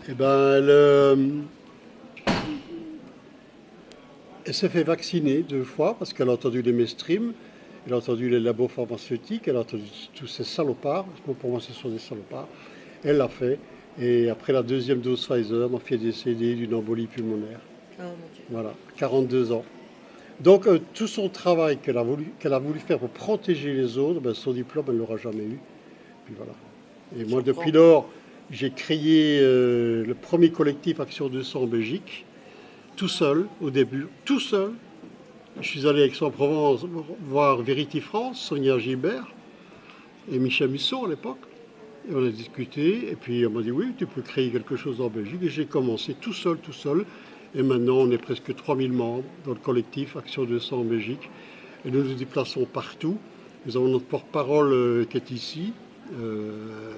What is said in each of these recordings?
Eh ben, elle s'est fait vacciner 2 fois parce qu'elle a entendu les mainstream, elle a entendu les labos pharmaceutiques, elle a entendu tous ces salopards. Pour moi, ce sont des salopards. Elle l'a fait. Et après la deuxième dose Pfizer, m'a fait décéder d'une embolie pulmonaire. Oh mon Dieu. Voilà, 42 ans. Donc, tout son travail qu'elle a voulu faire pour protéger les autres, ben, son diplôme, elle ne l'aura jamais eu. Puis voilà. Et Je moi, comprends. depuis lors, j'ai créé le premier collectif Action 200 en Belgique, tout seul au début, tout seul. Je suis allé à Aix-en-Provence voir Vérité France, Sonia Gilbert et Michel Musso à l'époque. Et on a discuté, et puis on m'a dit oui, tu peux créer quelque chose en Belgique. Et j'ai commencé tout seul, tout seul. Et maintenant, on est presque 3000 membres dans le collectif Action 200 en Belgique. Et nous nous déplaçons partout. Nous avons notre porte-parole qui est ici, euh,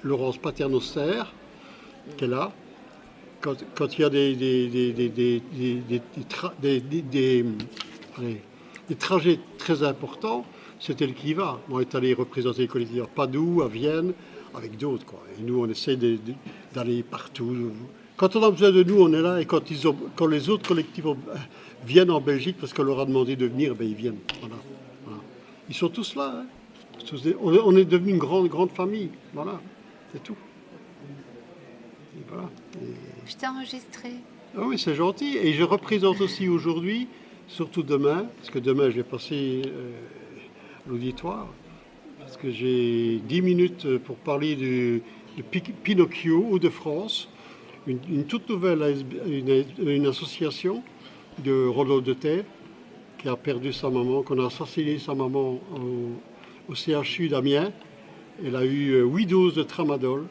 Laurence Paternoster, qui est là. Quand il y a des trajets très importants, c'est elle qui y va. On est allé représenter les collectifs à Padoue, à Vienne, avec d'autres, quoi. Et nous, on essaie d'aller partout. Quand on a besoin de nous, on est là. Et quand les autres collectifs viennent en Belgique, parce qu'on leur a demandé de venir, ben, ils viennent. Voilà. Voilà. Ils sont tous là. Hein. On est devenu une grande famille. Voilà, c'est tout. Et voilà. Je t'ai enregistré. Ah oui, c'est gentil. Et je représente aussi aujourd'hui, surtout demain, parce que demain je vais passer à l'auditoire, parce que j'ai 10 minutes pour parler de Pinocchio de France, une toute nouvelle une association de Rodolphe de Terre qui a perdu sa maman, qu'on a assassiné sa maman au CHU d'Amiens. Elle a eu 8 doses de tramadol.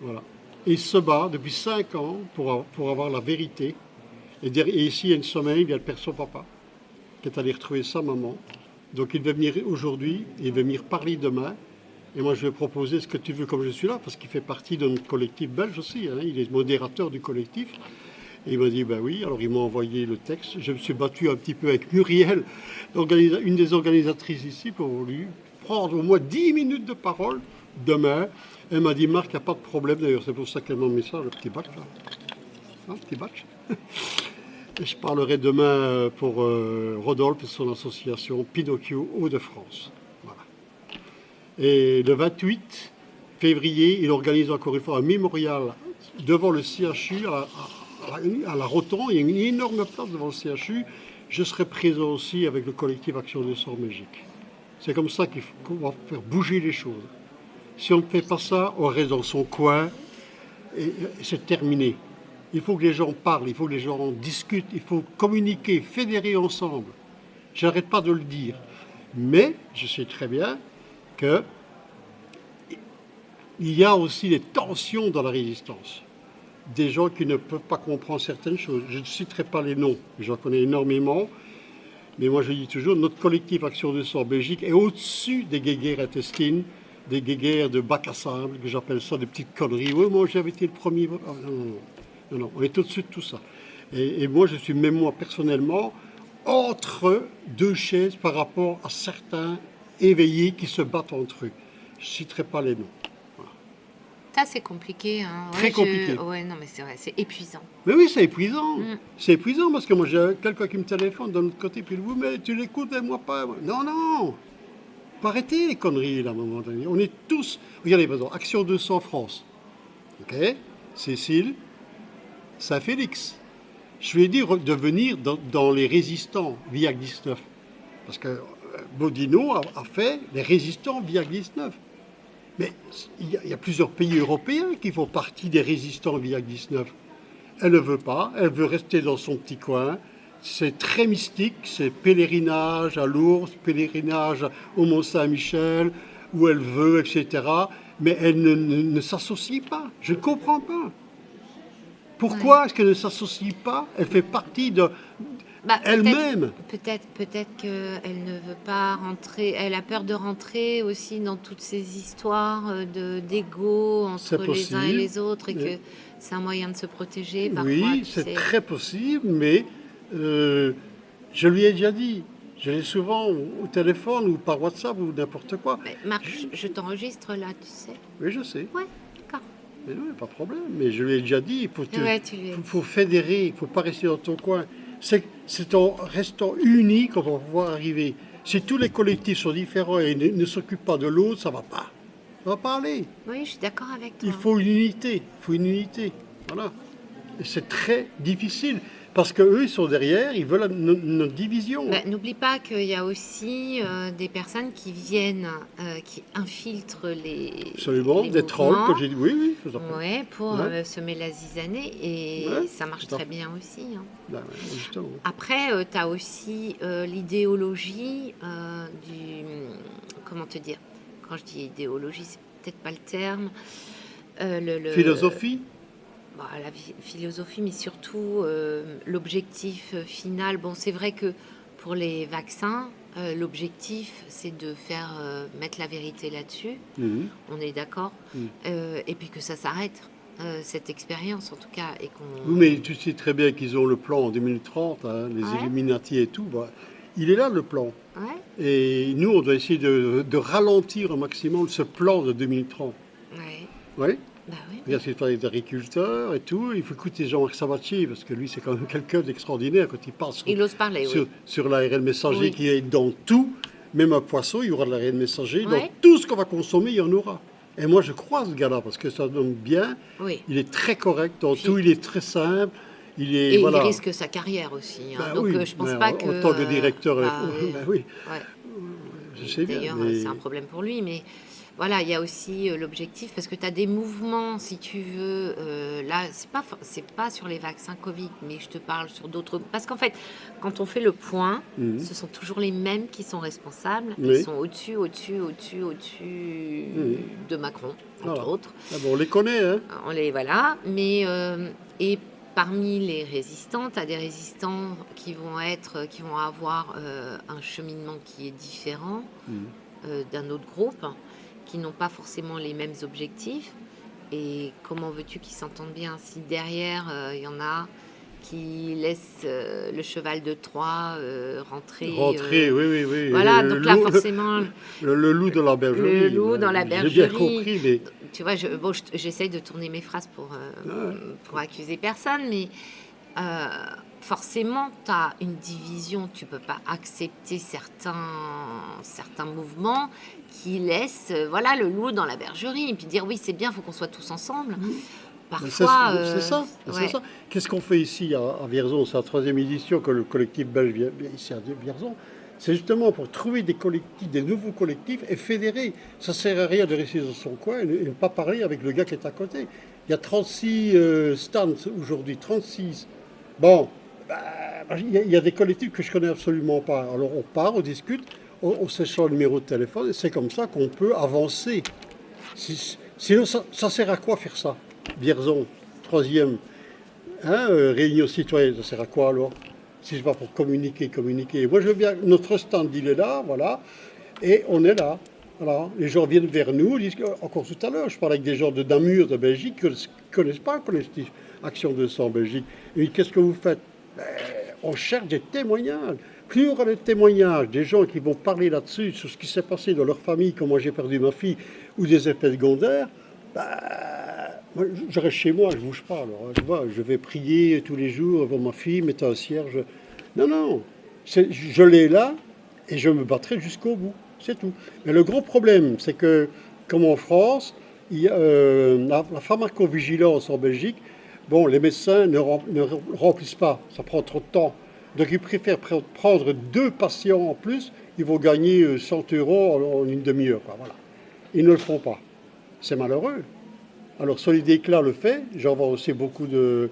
Voilà. Et il se bat depuis 5 ans pour avoir la vérité. Et ici, il y a une semaine, il vient de perdre son papa, qui est allé retrouver sa maman. Donc il veut venir aujourd'hui, il veut venir parler demain. Et moi, je vais proposer ce que tu veux comme je suis là, parce qu'il fait partie de notre collectif belge aussi. Hein. Il est modérateur du collectif. Et il m'a dit, ben oui, alors il m'a envoyé le texte. Je me suis battu un petit peu avec Muriel, une des organisatrices ici, pour lui prendre au moins 10 minutes de parole demain. Elle m'a dit, Marc, il n'y a pas de problème. D'ailleurs, c'est pour ça qu'elle m'a mis ça, le petit batch là. Hein, petit batch. Et je parlerai demain pour Rodolphe et son association Pinocchio Hauts-de-France. Voilà. Et le 28 février, il organise encore une fois un mémorial devant le CHU à la Rotonde. Il y a une énorme place devant le CHU. Je serai présent aussi avec le collectif Action 200 Belgique. C'est comme ça qu'on va faire bouger les choses. Si on ne fait pas ça, on reste dans son coin et c'est terminé. Il faut que les gens parlent, il faut que les gens discutent, il faut communiquer, fédérer ensemble. Je n'arrête pas de le dire. Mais je sais très bien qu'il y a aussi des tensions dans la résistance. Des gens qui ne peuvent pas comprendre certaines choses. Je ne citerai pas les noms, j'en connais énormément. Mais moi je dis toujours, notre collectif Action 200 Belgique est au-dessus des guéguerres intestines, des guéguerres de bac à sable, que j'appelle ça des petites conneries. Oui, moi j'avais été le premier. Oh, non, non, non. Non, on est au-dessus de tout ça. Et moi, je suis, même moi personnellement, entre deux chaises par rapport à certains éveillés qui se battent entre eux. Je ne citerai pas les noms. Voilà. Ça, c'est compliqué. Hein. Ouais, Très compliqué. Ouais, non, mais c'est vrai, c'est épuisant. Mais oui, c'est épuisant. C'est épuisant parce que moi, j'ai quelqu'un qui me téléphone de l'autre côté, puis il dit, oui, mais tu l'écoutes et moi pas. Non, non. Faut arrêter les conneries, là, à un moment donné. On est tous. Regardez, par exemple, Action 200 France. OK. Cécile. Saint-Félix. Je lui ai dit de venir dans les résistants Viac 19. Parce que Bodino a fait les résistants Viac 19. Mais il y a plusieurs pays européens qui font partie des résistants Viac 19. Elle ne veut pas, elle veut rester dans son petit coin. C'est très mystique, c'est pèlerinage à Lourdes, pèlerinage au Mont-Saint-Michel, où elle veut, etc. Mais elle ne s'associe pas. Je ne comprends pas. Pourquoi est-ce qu'elle ne s'associe pas? Elle fait partie de elle-même. Peut-être qu'elle ne veut pas rentrer. Elle a peur de rentrer aussi dans toutes ces histoires d'ego entre les uns et les autres et que c'est un moyen de se protéger. Parfois, oui, c'est très possible, mais je lui ai déjà dit. Je l'ai souvent au téléphone ou par WhatsApp ou n'importe quoi. Mais Marc, je t'enregistre là, tu sais. Oui, je sais. Ouais, d'accord. Mais non, pas de problème. Mais je lui ai déjà dit, Ouais, tu lui as faut fédérer, il ne faut pas rester dans ton coin. C'est en restant unis qu'on va pouvoir arriver. Si tous les collectifs sont différents et ne s'occupent pas de l'autre, ça ne va pas. Ça ne va pas aller. Oui, je suis d'accord avec toi. Il faut une unité. Il faut une unité. Voilà. Et c'est très difficile. Parce qu'eux, ils sont derrière, ils veulent notre division. Bah, n'oublie pas qu'il y a aussi des personnes qui viennent, qui infiltrent Absolument, les des trolls, mouvements. comme j'ai dit. Oui, oui, tout à fait. Ouais, pour Ouais. semer la zizanée et Ouais, ça marche tout à très fait. bien aussi, hein. Ben, ouais, justement. Après, tu as aussi l'idéologie du... Comment te dire? Quand je dis idéologie, c'est peut-être pas le terme. Philosophie. Bah, la philosophie, mais surtout l'objectif final. Bon, c'est vrai que pour les vaccins, l'objectif, c'est de faire mettre la vérité là-dessus. Mhm. On est d'accord. Mhm. Et puis que ça s'arrête, cette expérience en tout cas. Et qu'on... Oui, mais tu sais très bien qu'ils ont le plan en 2030, hein, les Ouais. Illuminati et tout. Bah, il est là, le plan. Ouais, Et nous, on doit essayer de ralentir au maximum ce plan de 2030. ouais, Oui. bah oui. Regarde ce qu'il fait des agriculteurs et tout. Il faut écouter Jean-Marc Sabatier, parce que lui, c'est quand même quelqu'un d'extraordinaire quand il parle Il ose parler, oui. sur l'ARN messager Oui. qui est dans tout. Même un poisson, il y aura de l'ARN messager. Dans Ouais. tout ce qu'on va consommer, il y en aura. Et moi, je crois à ce gars-là, parce que ça donne bien. Oui. Il est très correct dans Puis- tout. Il est très simple. Il est, Et voilà. il risque sa carrière aussi, hein. Ben Donc oui, je pense mais pas en que... tant que directeur, bah, oui. ben oui, Ouais. je sais bien. D'ailleurs, mais- c'est un problème pour lui, mais voilà, il y a aussi l'objectif, parce que tu as des mouvements, si tu veux, là, c'est pas sur les vaccins Covid, mais je te parle sur d'autres... Parce qu'en fait, quand on fait le point, Mhm. ce sont toujours les mêmes qui sont responsables. Oui. Ils sont au-dessus de Macron, entre Voilà. autres. Ah bon, on les connaît, hein. On les... Voilà, mais... et parmi les résistants, tu as des résistants qui vont avoir un cheminement qui est différent Mhm. d'un autre groupe, qui n'ont pas forcément les mêmes objectifs. Et comment veux-tu qu'ils s'entendent bien si derrière, il y en a qui laissent le cheval de Troie rentrer... Rentrer, oui, oui, oui. Voilà, Le donc là, loup- forcément, le loup dans la bergerie. le loup dans la J'ai bien bergerie. compris, mais tu vois, j'essaye de tourner mes phrases pour accuser personne, mais forcément, tu as une division. Tu peux pas accepter certains mouvements qui laissent voilà, le loup dans la bergerie. Et puis dire, oui, c'est bien, il faut qu'on soit tous ensemble. Parfois... c'est ça. ouais. C'est ça. Qu'est-ce qu'on fait ici à Vierzon? C'est la 3e édition que le collectif belge vient ici à Vierzon. C'est justement pour trouver des collectifs, des nouveaux collectifs et fédérer. Ça ne sert à rien de rester dans son coin et ne pas parler avec le gars qui est à côté. Il y a 36 stands aujourd'hui, 36. Bon, il y a des collectifs que je connais absolument pas. Alors on part, on discute, on s'échange le numéro de téléphone et c'est comme ça qu'on peut avancer. Sinon, ça sert à quoi faire ça? Vierzon, 3e, hein, réunion citoyenne, ça sert à quoi alors? Si c'est pas pour communiquer. Moi je veux bien, notre stand il est là, voilà, et on est là. Voilà. Les gens viennent vers nous, disent encore tout à l'heure, je parle avec des gens de Namur, de Belgique, qui ne connaissent pas le collectif Action 200 en Belgique. Et qu'est-ce que vous faites? On cherche des témoignages. Plus il y aura des témoignages, des gens qui vont parler là-dessus, sur ce qui s'est passé dans leur famille, comment j'ai perdu ma fille, ou des effets secondaires, moi, je reste chez moi, je ne bouge pas. Alors, tu vois, je vais prier tous les jours pour ma fille, mettre un cierge. Non, je l'ai là et je me battrai jusqu'au bout. C'est tout. Mais le gros problème, c'est que, comme en France, il y a, la pharmacovigilance en Belgique, bon, les médecins ne remplissent pas, ça prend trop de temps. Donc ils préfèrent prendre 2 patients en plus, ils vont gagner 100 € en une demi-heure. Voilà. Ils ne le font pas. C'est malheureux. Alors Solid Éclat le fait. J'en vois aussi beaucoup de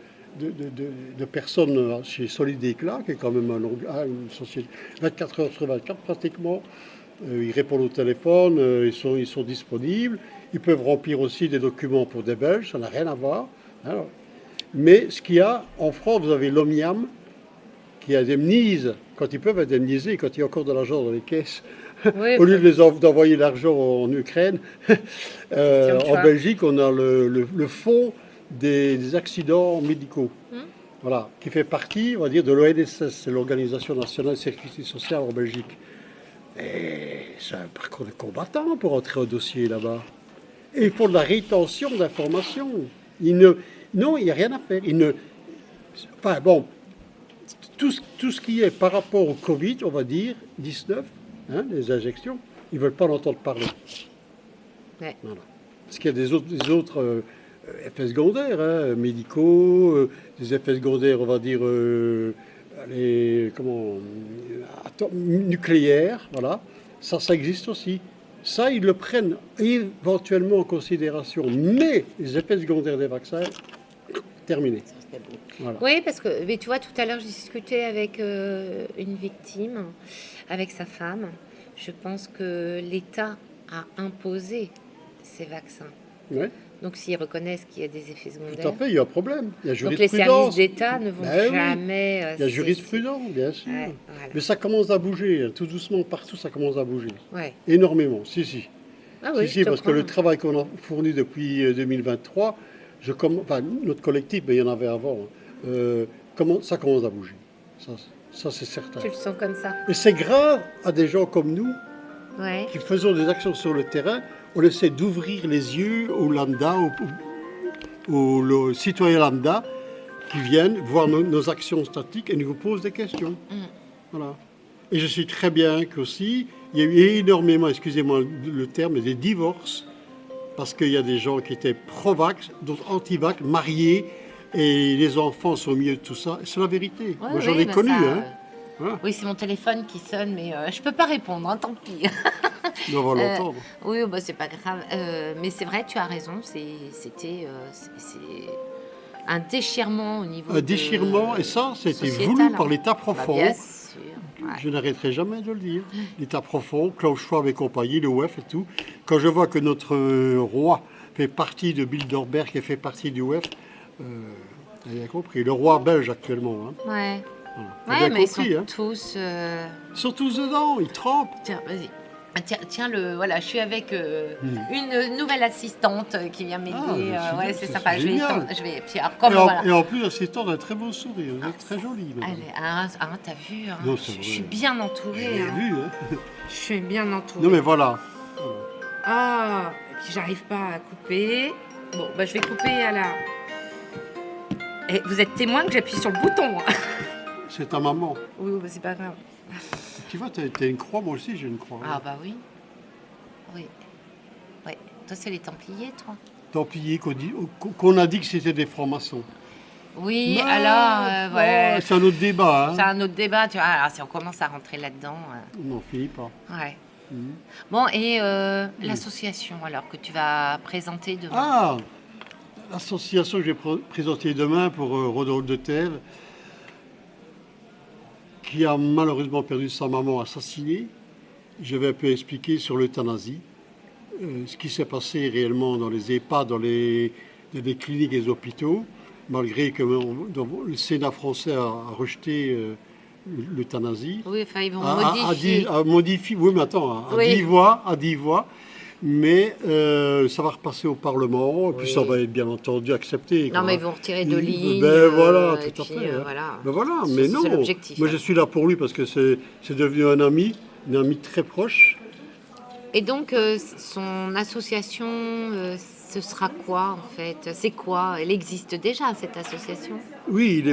personnes chez Solid Éclat, qui est quand même une société 24 heures sur 24 pratiquement. Ils répondent au téléphone, ils sont disponibles. Ils peuvent remplir aussi des documents pour des Belges, ça n'a rien à voir. Alors, mais ce qu'il y a, en France, vous avez l'OMIAM qui indemnise, quand ils peuvent indemniser, quand il y a encore de l'argent dans les caisses, Oui, au lieu d'envoyer l'argent en Ukraine. En Belgique, on a le fonds des accidents médicaux, voilà, qui fait partie, on va dire, de l'ONSS, c'est l'Organisation nationale de sécurité sociale en Belgique. Et c'est un parcours de combattant pour entrer au dossier là-bas. Et ils font de la rétention d'informations. Non, il n'y a rien à faire. Enfin bon, tout ce qui est par rapport au Covid, on va dire, 19, hein, les injections, ils ne veulent pas en entendre parler. Ouais. Voilà. Parce qu'il y a des autres effets secondaires, hein, médicaux, des effets secondaires, on va dire, nucléaires, voilà. Ça existe aussi. Ça, ils le prennent éventuellement en considération. Mais les effets secondaires des vaccins, terminé. Voilà. Oui, parce que mais tu vois, tout à l'heure, j'ai discuté avec une victime, avec sa femme. Je pense que l'État a imposé ces vaccins. Ouais. Donc, s'ils reconnaissent qu'il y a des effets secondaires... Tout à fait, il y a un problème. Il y a jurisprudence. Donc, les services d'État ne vont jamais... Oui. Il y a jurisprudence, bien sûr. Ouais, voilà. Mais ça commence à bouger. Tout doucement, partout, ça commence à bouger. Ouais. Énormément, si. Ah oui, si, parce que le travail qu'on a fourni depuis 2023, notre collectif, mais il y en avait avant, ça commence à bouger. Ça c'est certain. Tu le sens comme ça. Et c'est grave à des gens comme nous, ouais. qui faisons des actions sur le terrain. On essaie d'ouvrir les yeux aux lambda, aux citoyens lambda qui viennent voir nos actions statiques et nous posent des questions. Voilà. Et je sais très bien qu'aussi, il y a eu énormément, excusez-moi le terme, des divorces, parce qu'il y a des gens qui étaient pro-vax, d'autres anti-vax, mariés, et les enfants sont au milieu de tout ça. C'est la vérité. Ouais, moi, j'en ai connu. Hein. Voilà. Oui, c'est mon téléphone qui sonne, mais je peux pas répondre, hein, tant pis. On va l'entendre. Oui, bah, c'est pas grave. Mais c'est vrai, tu as raison. C'est un déchirement au niveau. Un déchirement, et ça, c'était voulu par l'État profond. Bah, bien sûr. Ouais. Je n'arrêterai jamais de le dire. L'État profond, Klaus Schwab et compagnie, le WEF et tout. Quand je vois que notre roi fait partie de Bilderberg et fait partie du WEF, vous avez compris. Le roi belge actuellement. Hein. Ouais. Voilà. Ouais, mais compris, ils sont tous... Ils sont tous dedans, ils trempent. Tiens, vas-y. Tiens, voilà, je suis avec une nouvelle assistante qui vient m'aider. Ouais, c'est sympa. Je vais, puis, alors, comme, et en plus, l'assistante a un très beau sourire. Vous êtes très jolie. T'as vu, hein, je suis bien entourée. J'ai vu, hein. Je suis bien entourée. Non, mais voilà. Ah, puis j'arrive pas à couper. Bon, bah, je vais couper à la... Et vous êtes témoin que j'appuie sur le bouton. C'est ta maman. Oui, bah, c'est pas grave. Tu vois, t'as une croix, moi aussi j'ai une croix. Ah bah oui. Oui. Ouais. Toi, c'est les Templiers, toi. Templiers qu'on a dit que c'était des francs-maçons. Oui, mais alors... ouais. C'est un autre débat. Hein. C'est un autre débat, tu vois. Alors, si on commence à rentrer là-dedans... On n'en finit pas. Ouais. Bon, et l'association, alors, que tu vas présenter demain. Ah, l'association que je vais présenter demain pour Rodolphe de Thèves, qui a malheureusement perdu sa maman assassinée. Je vais un peu expliquer sur l'euthanasie, ce qui s'est passé réellement dans les EHPAD, dans les cliniques et les hôpitaux, malgré que le Sénat français a rejeté l'euthanasie. Oui, enfin, ils vont modifier. Modifier. Oui, mais attends, à 10 voix. Mais ça va repasser au Parlement, et puis ça va être bien entendu accepté. Non, mais ils vont retirer de ligne. Ben voilà, tout à fait. Voilà. Ben voilà, mais non, moi je suis là pour lui parce que c'est devenu un ami très proche. Et donc, son association, ce sera quoi en fait? C'est quoi? Elle existe déjà, cette association? Oui,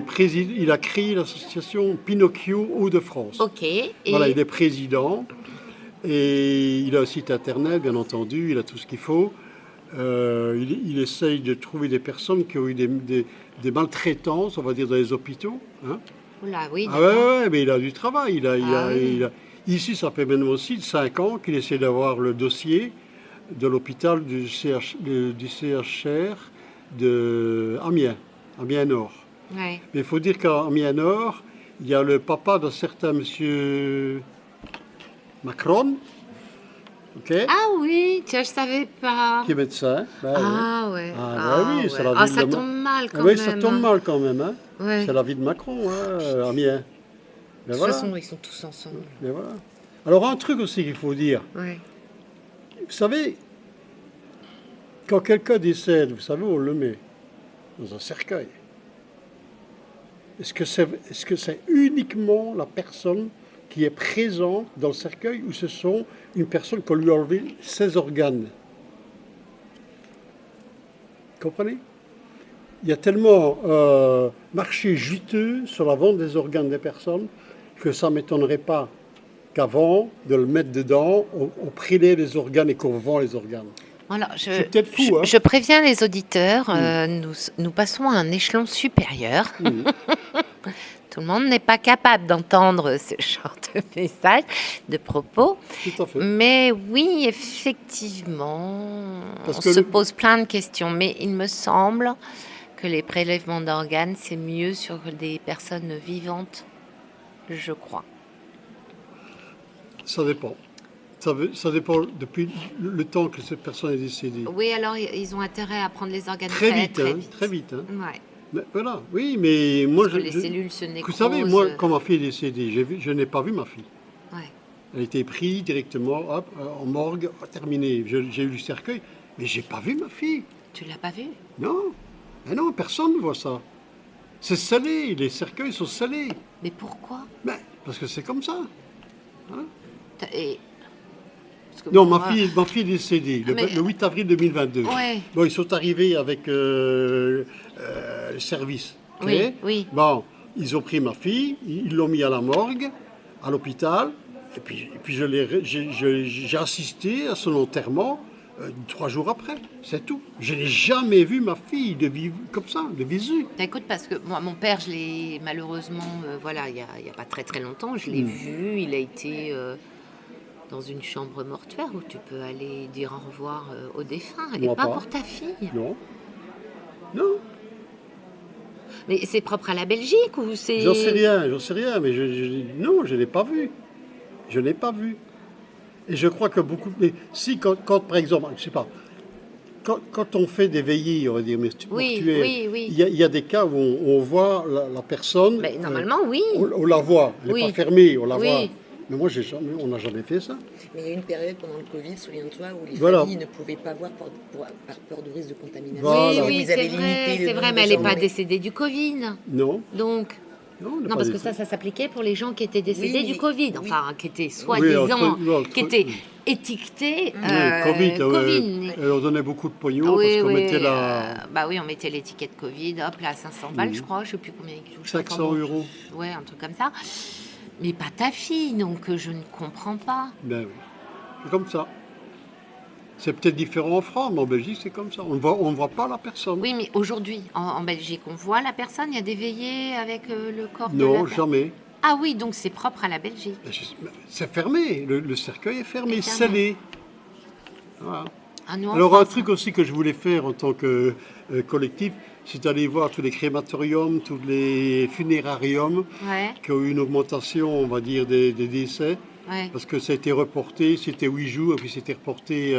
il a créé l'association Pinocchio Hauts-de-France. Ok. Voilà, il est président. Et il a un site internet, bien entendu, il a tout ce qu'il faut. Il essaye de trouver des personnes qui ont eu des maltraitances, on va dire, dans les hôpitaux. Hein. Oula, oui. Ouais, mais il a du travail. Ici, ça fait maintenant aussi 5 ans qu'il essaie d'avoir le dossier de l'hôpital du CHR de Amiens Nord. Ouais. Mais il faut dire qu'à Amiens Nord, il y a le papa d'un certain monsieur... Macron, ok. Ah oui, tiens, je savais pas. Qui est médecin. Ouais. Oui, c'est la vie ça tombe mal quand même. Oui, ça tombe mal quand même. Hein. Ouais. C'est la vie de Macron, hein, Amiens. De toute façon, ils sont tous ensemble. Mais voilà. Alors, un truc aussi qu'il faut dire. Ouais. Vous savez, quand quelqu'un décède, vous savez, on le met dans un cercueil. Est-ce que c'est uniquement la personne qui est présent dans le cercueil ou ce sont une personne qu'on lui a enlevé ses organes? comprenez? Il y a tellement marché juteux sur la vente des organes des personnes que ça ne m'étonnerait pas qu'avant de le mettre dedans, on prélève les organes et qu'on vend les organes. Alors, C'est peut-être fou, hein. je préviens les auditeurs, nous passons à un échelon supérieur. Tout le monde n'est pas capable d'entendre ce genre de message, de propos. Tout à fait. Mais oui, effectivement, Parce on que se pose plein de questions. Mais il me semble que les prélèvements d'organes, c'est mieux sur des personnes vivantes, je crois. Ça dépend. Ça dépend depuis le temps que cette personne est décédée. Oui, alors ils ont intérêt à prendre les organes Très vite. Hein. Ouais. Mais voilà, oui, mais moi, Parce que les cellules se nécrosent. Vous savez, moi, quand ma fille est décédée, je n'ai pas vu ma fille. Ouais. Elle a été prise directement, hop, en morgue, terminé. J'ai eu le cercueil, mais j'ai pas vu ma fille. Tu l'as pas vue? Non, mais non, personne ne voit ça. C'est salé, les cercueils sont salés. Mais pourquoi? Ben, parce que c'est comme ça. Hein? Et... Non, ma fille est décédée le 8 avril 2022. Ouais. Bon, ils sont arrivés avec le service. Okay? Oui. Bon, ils ont pris ma fille, ils l'ont mis à la morgue, à l'hôpital, et puis j'ai assisté à son enterrement 3 jours après. C'est tout. Je n'ai jamais vu ma fille comme ça, de visu. Écoute, parce que moi, mon père, je l'ai malheureusement, voilà, il y a pas très longtemps, je l'ai vu, il a été... dans une chambre mortuaire où tu peux aller dire au revoir aux défunts et pas pour ta fille. Non. Mais c'est propre à la Belgique ou c'est... J'en sais rien, mais non, je ne l'ai pas vu. Je n'ai pas vu. Et je crois que beaucoup... Mais si, quand par exemple, je ne sais pas, quand on fait des veillées, on va dire, mortuaires, il y a des cas où on voit la personne... Mais normalement, oui. On la voit, elle n'est pas fermée, on la voit. Mais moi, on n'a jamais fait ça. Mais il y a eu une période pendant le Covid, souviens-toi, où les familles ne pouvaient pas voir par peur de risque de contamination. Voilà. Oui, c'est vrai, mais elle n'est pas décédée du Covid. Non. Donc... Non, parce que ça s'appliquait pour les gens qui étaient décédés du Covid, enfin, qui étaient soi-disant, qui étaient étiquetés Covid. Covid. Elle leur donnait beaucoup de pognon parce qu'on mettait la... bah oui, on mettait l'étiquette Covid, hop là, 500 balles, je crois, je ne sais plus combien il coûte. 500 euros. Ouais, un truc comme ça. Mais pas ta fille, donc je ne comprends pas. Ben oui, c'est comme ça. C'est peut-être différent en France, mais en Belgique, c'est comme ça. On ne voit pas la personne. Oui, mais aujourd'hui, en Belgique, on voit la personne. Il y a des veillées avec le corps de Non, jamais. Ah oui, donc c'est propre à la Belgique. C'est fermé. Le cercueil est fermé, scellé. Voilà. Alors, un truc aussi que je voulais faire en tant que collectif, c'est d'aller voir tous les crématoriums, tous les funérariums qui ont eu une augmentation, on va dire, des décès. Ouais. Parce que ça a été reporté, c'était 8 jours, et puis c'était reporté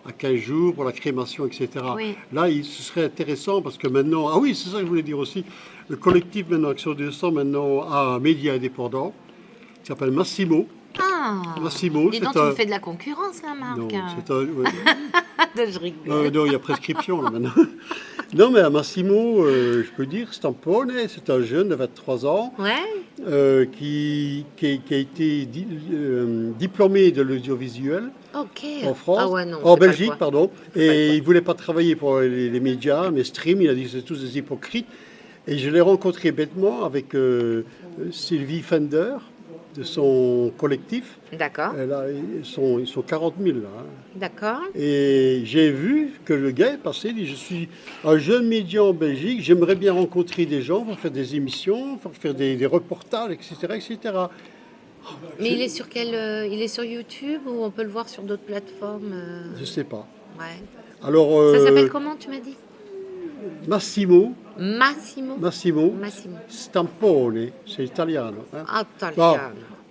à 15 jours pour la crémation, etc. Oui. Là, ce serait intéressant parce que maintenant... Ah oui, c'est ça que je voulais dire aussi. Le collectif maintenant, Action 200, maintenant a un média indépendant qui s'appelle Massimo. Ah, Massimo, et donc tu me fais de la concurrence là, Marc. Non, c'est un... Ouais. Je rigole. Non, il y a prescription là maintenant. Non, mais à Massimo, je peux dire, Stampone, c'est un jeune de 23 ans qui a été diplômé de l'audiovisuel en France, en Belgique, pardon. Et il ne voulait pas travailler pour les médias, mais Stream, il a dit que c'est tous des hypocrites. Et je l'ai rencontré bêtement avec Sylvie Fender, de son collectif. D'accord. Ils sont 40 000 là. Hein. D'accord. Et j'ai vu que le gars est passé, il dit, je suis un jeune média en Belgique, j'aimerais bien rencontrer des gens pour faire des émissions, pour faire des reportages, etc. etc. Mais il est sur il est sur YouTube ou on peut le voir sur d'autres plateformes Je ne sais pas. Ouais. Alors, ça s'appelle comment, tu m'as dit? Massimo Massimo Stampone, c'est italiano. Hein. Ah, italiano.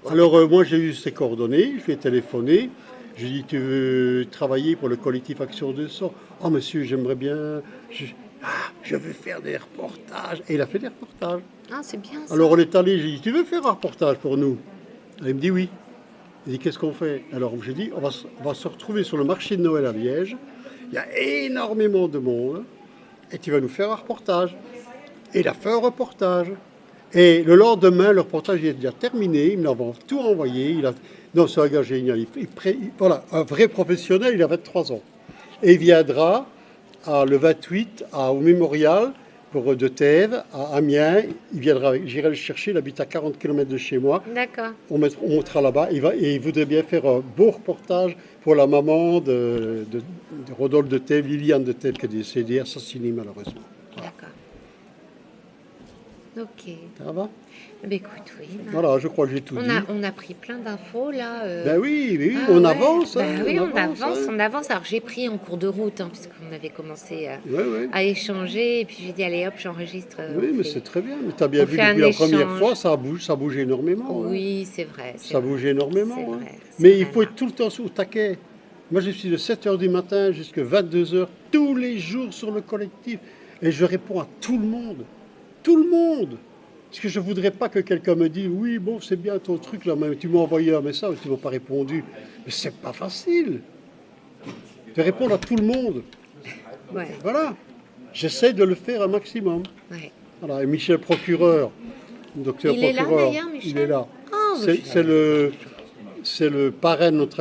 Bon. Alors, moi, j'ai eu ses coordonnées, je lui ai téléphoné. Je lui ai dit, tu veux travailler pour le collectif Action 200? Oh, monsieur, j'aimerais bien. Je veux faire des reportages. Et il a fait des reportages. Ah, c'est bien ça. Alors, on est allé, j'ai dit, tu veux faire un reportage pour nous? Et il me dit oui. Il dit, qu'est-ce qu'on fait? Alors, j'ai dit, on va se retrouver sur le marché de Noël à Liège. Il y a énormément de monde. Et tu vas nous faire un reportage. Et il a fait un reportage. Et le lendemain, le reportage il est déjà terminé. Il m'a tout envoyé. Non, c'est un gars génial. Voilà, un vrai professionnel, il a 23 ans. Et il viendra le 28 au mémorial de Thèves, à Amiens. J'irai le chercher, il habite à 40 km de chez moi. D'accord. On montrera là-bas. Et il voudrait bien faire un beau reportage pour la maman de Rodolphe de Thèves, Liliane de Thèves, qui est décédée, assassinée malheureusement. Voilà. D'accord. Ok. Ça va? Ben écoute, oui. Voilà, je crois que j'ai tout dit. On a pris plein d'infos là. Ben oui, on avance. Ben oui, on avance. Alors j'ai pris en cours de route, puisqu'on avait commencé à échanger, et puis j'ai dit allez hop, j'enregistre. Oui, mais c'est très bien. Mais tu as bien vu depuis la première fois, ça bouge énormément. Oui, c'est vrai. Ça bouge énormément. C'est vrai, mais il faut être tout le temps au taquet. Moi, je suis de 7h du matin jusqu'à 22h, tous les jours sur le collectif. Et je réponds à tout le monde. Tout le monde. Parce que je ne voudrais pas que quelqu'un me dise « Oui, bon, c'est bien ton truc, là, mais tu m'as envoyé un message, tu ne m'as pas répondu. » Mais c'est pas facile de répondre à tout le monde. Ouais. Voilà. J'essaie de le faire un maximum. Ouais. Voilà. Et Michel Procureur, docteur il Procureur, est là d'ailleurs, Michel. il est là. Oh, c'est le parrain de notre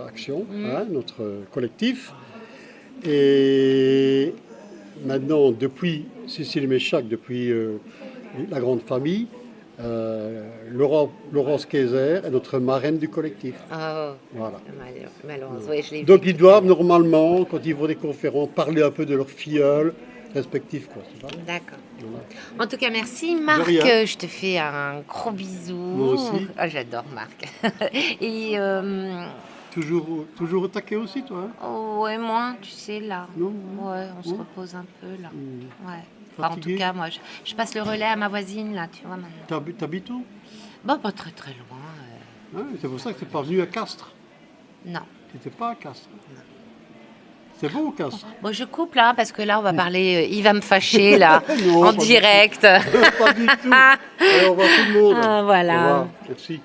action, notre collectif. Et maintenant, depuis Cécile Méchac, depuis la grande famille, Laurence Kayser est notre marraine du collectif. Oh, voilà. Malheureusement, ouais, je l'ai Donc vu ils doivent normalement, quand ils vont des conférences, parler un peu de leurs filleuls respectifs. D'accord. Voilà. En tout cas, merci Marc. Je te fais un gros bisou. Moi aussi. Ah, j'adore Marc. Et toujours au taquet aussi, toi, hein? Oh, ouais, moi, tu sais, là. Non, ouais, on se repose un peu, là. Ouais. Enfin, en tout Fatigué? cas, moi, je passe le relais à ma voisine, là, tu vois, maintenant. T'habites où? Bon, pas très, très loin. C'est pour ça que tu n'es pas venu à Castres. Non. Tu n'étais pas à Castres. C'est beau, Castres. Bon, je coupe, là, parce que là, on va parler... il va me fâcher, là, non, en direct. Pas du tout. Allez, au revoir tout le monde. Ah, voilà. Au revoir. Merci.